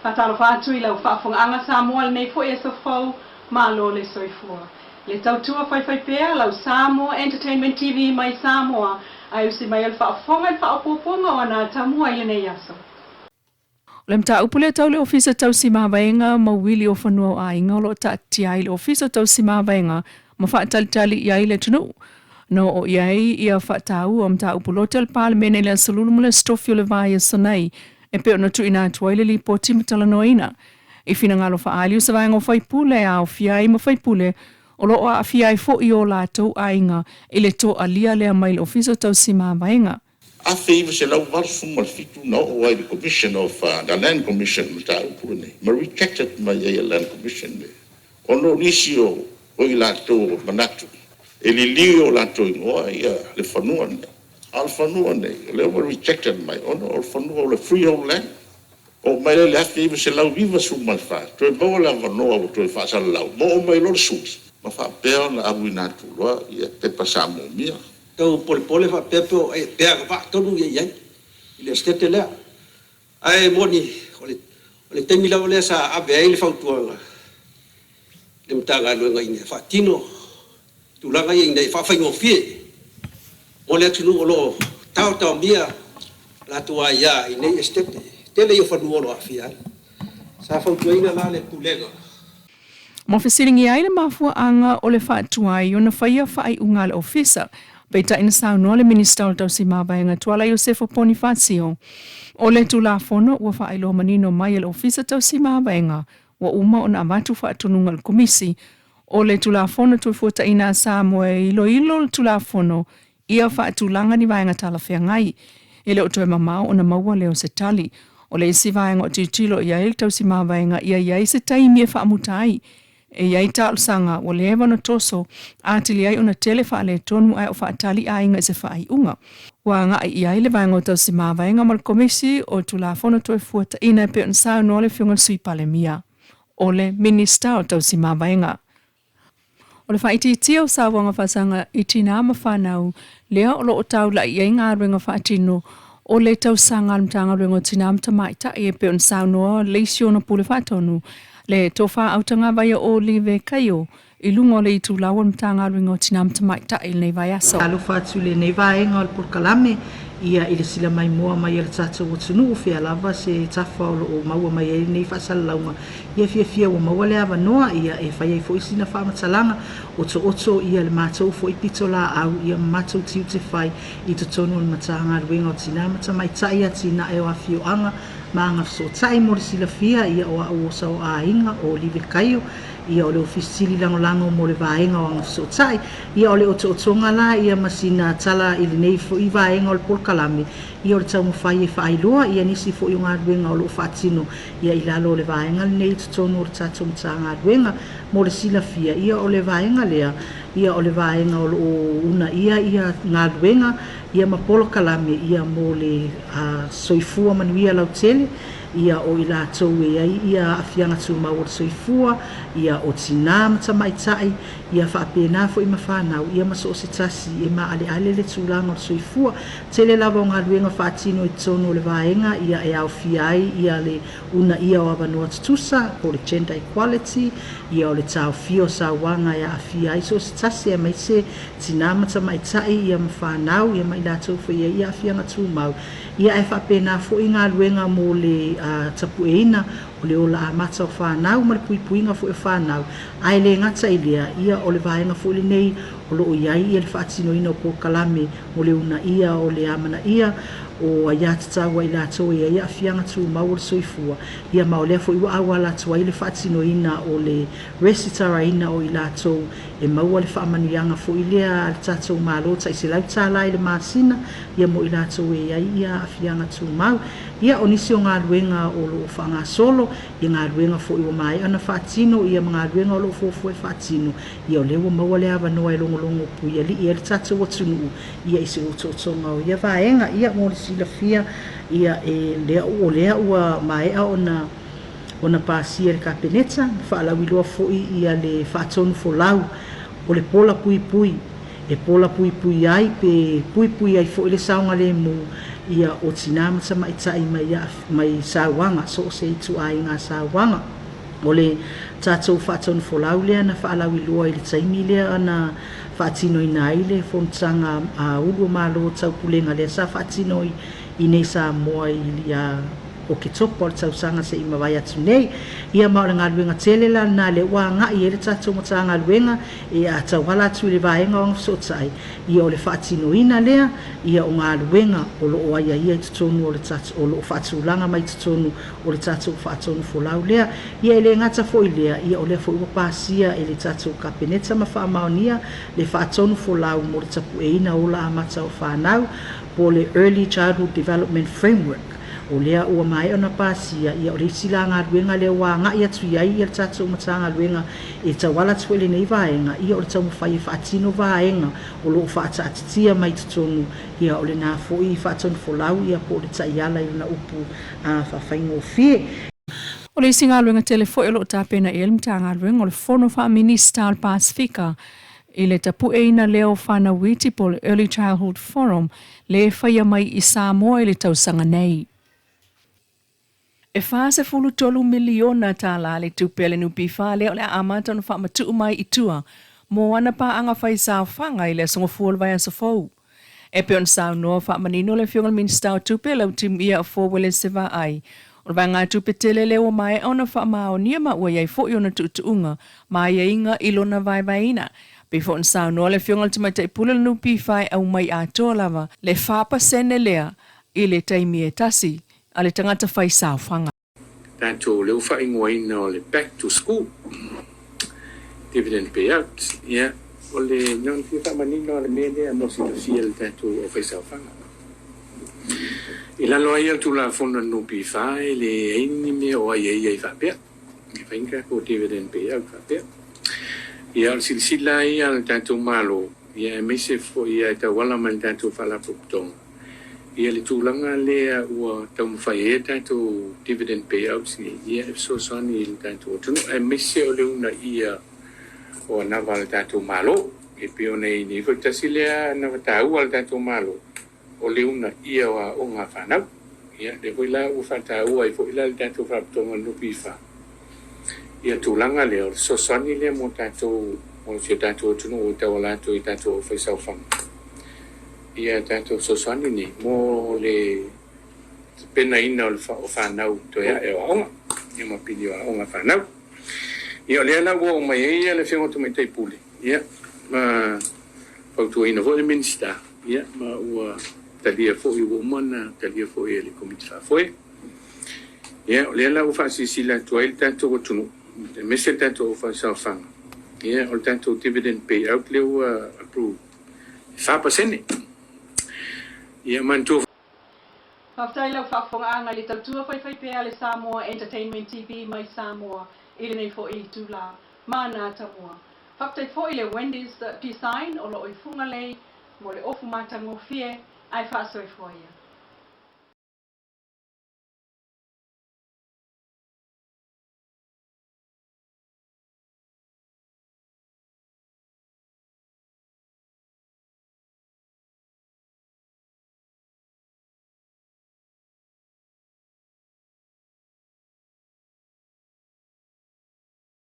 Fatalo fatu ila whaafonga Samoa nei fo e sofau malo le soifua. Le tautua fai pea lau Samoa Entertainment TV mai Samoa ai usi mai al whaafonga i whaapoponga o na tamua i nei aso. Le mta upule tau le ofisa tau si mawaenga mawili o whanua o ainga o lo ta tiai le ofisa tau si mawaenga ma whaatalitali iai le tunu. No o iai ia whaatau o mta upulote al palemene le asalulu mule stofio le vai sonai e peo na tuina tuaile li po timatala noina. I fina ngalo whaaliu sa vaenga o whaipule a o fiai ma whaipule o lo a fiai fo i o la tau ainga i le to alia lea mai le ofisa tau si mawaenga. A favor se lau varfu mal fitu na o ai the commission of the land commission mta upune ma rejected my land commission le ono nisio o ila to manatu ele lio la to no ia le fanua ne al fanua ne le were rejected my ono al fanua le freehold land o mai le favor se lau viva su mal fa to bo la no o to fa sa lau mo mai lo su ma fa pe na abuina tu lo ia te pasamo mia tau pole fa pepo e pea ka tonu ye ye ile skete le ai moni ole temi la ole sa ave ile fa tuanga le mtaga lo ngai fa tino tu la ngai nei fa fa ngofie ole tunu lo tau mia la tua ya ine estete tele yo fa nuolo afia sa fa tuina la le tulega Mo fesiringi ai le mafua anga ole fa tuai ona faia fa ai unga le ofisa Peita ina sao noa le minister o tau si mawaenga tuala Iosefo Bonifacio. O le tu la fono ua wha ailo manino mai le ofisa tau si mawaenga wa uma o na amatu wha atununga le komisi. O le tu la fono tu fuata ina Samoa ilo le tu la fono ia wha atulanga ni vaenga tala whea ngai. Ele o toe mamao o na maua leo se tali. O le isi vaenga o titilo ia ele tau si mawaenga ia se taimi e wha amutai. E iai tālu sanga o le ewa na toso atili ai ona tele wha le tonu ai o wha atali ainga se wha ai unga. Wa nga ai iai le vaenga o tau si mawaenga mal komisi o tu la fono toe fuata ina pe on sao no le whiunga sui pale mia. O le minista o tau si mawaenga. O le wha iti tia o sa wanga whasanga iti nā mawhanau lea o lo o tau la iai ngā ruenga wha atino o le tau sanga almtanga ruenga o tina amta maita e pe on sao no leisio na pule whatonu. Le tofa autanga vai o live kaio i lungo le itu lawan mtanga ringo tinam tamai ta il nei vai aso. Alu fatu le nei vai ngol por kalame ia ile sila mai moa mai le tatu o tunu fe lava se tafa o maua mai nei fa salaunga ia fia o maua le ava noa ia e fai fo isina fa matalanga oto ia le matou fo i pitola au ia matou tiu te fai i to tonu le matanga ringo tinam tamai ta ia tina e o afio anga manga so tai mo sila fia ia o sa o ainga o live kaio ia o le ofisili lango mo le vaenga o so tai ia o le otonga la ia masina tala i le nei fo i vaenga o le polkalame ia o le tau mawhai e whaailoa ia nisi fo i o ngā ruenga o lo whaatino ia i lalo le vaenga le nei tonu o le tato mta ngā ruenga mo le sila fia ia o le vaenga lea ia o le vaenga o lo una ia ngā ruenga ia mapolo kalame ia mo le soifua manuia lau tele ia o i lātou e ai ia afianga tu mau o soifua ia o tina matamaitai ia whaapena fo i mawhanau ia maso o se tasi e ale le tūlanga o soifua tele lava o ngā ruenga whaatino i tono le vaenga ia e au fiai ia le una ia o avanua tutusa o le gender equality ia o le tau fio sa wanga ia afiai so se tasi e mai se tina matamaitai ia mawhanau ia mai lātou fo ia afianga tu mau ia e whaapena fo i ngā ruenga mo le tapu e ina o le ola amata o whanau ma le puipuinga fo e whanau ai le ngata i lea ia o le vaenga fo le nei o lo o iai ia le whaatino ina o po kalame o le una ia o le amana ia o ia tatawa i lātou ia afianga tu mau o le soifua ia ma o lea fo iwa awa lātou ai le whaatino ina o le resitara ina o i lātou e maua le whaamanianga fo i lea le tātou mālota i se lautala i le māsina ia mo i lātou ia afianga tu mau ia o nisi o ngā ruenga o lo whanga solo i ngā ruenga fo i o mai ana whaatino ia ngā ruenga o lo fo e whaatino ia o lewa maua le awa noa e longo pui ali ia le tātou o tunu ia i se utotonga o ia vaenga ia mo le sila fia ia e lea ua mai a ona pasia le kapeneta whaalawiloa fo ia le whaatonu fo lau o le pola pui e pola pui ai pe pui ai fo i le saunga le mu ia o tina mata maitai mai sauanga so se tu ai ngā sauanga o le tātou whaatonu wholau lea na whaalawi lua i le taimi lea ana whaatino i nai le whontanga a ulu malo tau pulenga lea sa whaatino i nei Samoa i o ke topo le tausanga se i mawai atu nei ia mao le ngaluenga tele la na le ua ngai e le tātou mata ngaluenga e a tau wala atu le vaenga o ngafsotai ia o le whaatino ina lea ia o ngaluenga o lo o aia ia i tutonu o le tātou o lo o whaatulanga mai tutonu o le tātou whaatonu wholau lea ia ele ngata fo i lea ia o le fo ua pāsia e le tātou kapeneta ma whaamaonia le whaatonu wholau mo le tapu e ina o la amata o whanau po le Early Childhood Development Framework o lea ua mai ona pasia ia o le sila ngā ruenga lea wā ngā ia tui ai ia le tātou mata ngā ruenga e tawala tu ele nei vaenga ia o le tau mwhai e whaatino vaenga o lo whaata atitia mai tutonu ia o le nā fōi whaatonu wholau ia po le taiala i na upu a whawhaingo fie. O le isi ngā luenga telefo e lo tāpena e elm tā ngā luenga o le whono wha Minister al Pasifika i le tapu e ina leo whana witi po le Early Childhood Forum le whaia mai i Samoa i le tausanga nei. E whaase fulu tolu miliona tā la le tupele nupi wha leo le amata no wha matu mai i tua mo ana pa anga whai sao whanga i le songo fuol vai asa fau. E peon sao noa wha manino le whiongal Minister o tupele au tim ia a fōwele se wa ai. O vai ngā tupetele leo mai ona wha mao nia ma ua iai fo iona tuutuunga ma ia inga ilona vai vaina. Before on sao noa le whiongal tumai tai pula nupi whai au mai a toa lava le whapa sene lea i le taimi e tasi. A le tangata whai sao whanga. Tātou leo whai ngoaina o le back to school. Dividend payout. Ia. O le non whiwha manino le mele a mosi to fia le tātou o whai sao whanga. I lalo ai al tula whona nupi whai le eini me o ai ai whapea. I whainga ko dividend payout whapea. Ia al silsila ai al tātou malo. Ia mese fo ia ta wala man tātou whalapu kutonga. Ia le tūlanga lea ua tau mwhai e tātou dividend payouts ni ia e so sani le tātou tunu e mese o le una ia o nawa le tātou malo e pio nei ni whaitasi lea nawa tāua le tātou malo o le una ia o ngā whanau ia le whaila ua whataua i whaila le tātou whapatonga nupi wha ia tūlanga lea o so sani lea mo tātou o se tātou tunu o tau alato i tātou o whaisau whanga ia tātou sosani ni mo le pena ina o whanau to ea e o aonga ia ma pili o aonga whanau ia o lea la ua o mai ia le whionga tu mai tai pule ia ma pautua ina vo le Minister ia ma ua talia fo i umana talia fo i le komiti whafoe ia o lea la ua whaasisila tua il tātou o tunu le mese tātou o whaasau whanga ia o tātou dividend payout le ua approve 5%. Ia mantu. Whaftai lau whaafonga li tautua whai pēa le Samoa Entertainment TV mai Samoa i le nei fo i tūla mana tamua. Whaftai fo i le Wendy's design o lo i funga lei mo le ofu matango fie ai whaasoi fo ia.